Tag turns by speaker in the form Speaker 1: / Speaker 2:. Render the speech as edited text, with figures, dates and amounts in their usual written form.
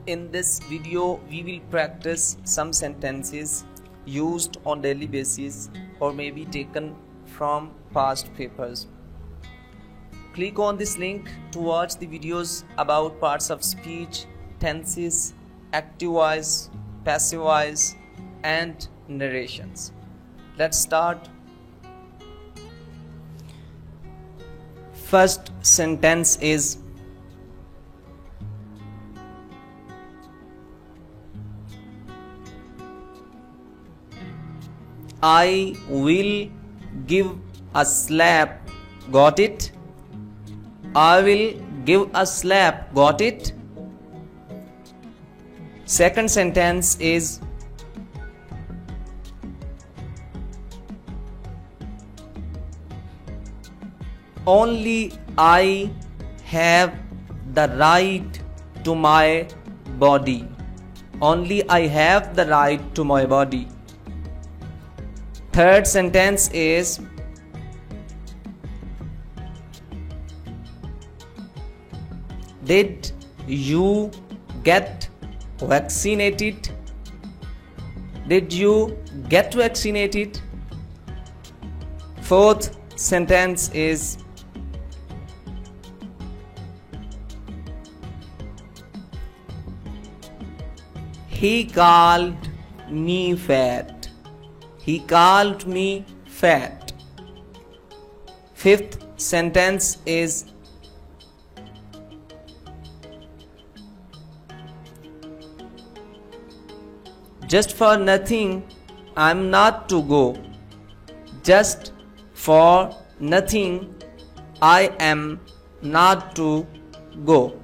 Speaker 1: In this video, we will practice some sentences used on daily basis or may be taken from past papers. Click on this link to watch the videos about parts of speech, tenses, active voice, passive voice, and narrations. Let's start. First sentence is I will give a slap. Got it? I will give a slap. Got it? Second sentence is only I have the right to my body. Only I have the right to my body. Third sentence is did you get vaccinated? Did you get vaccinated? Fourth sentence is he called me fat. He called me fat. Fifth sentence is just for nothing I'm not to go. Just for nothing I am not to go.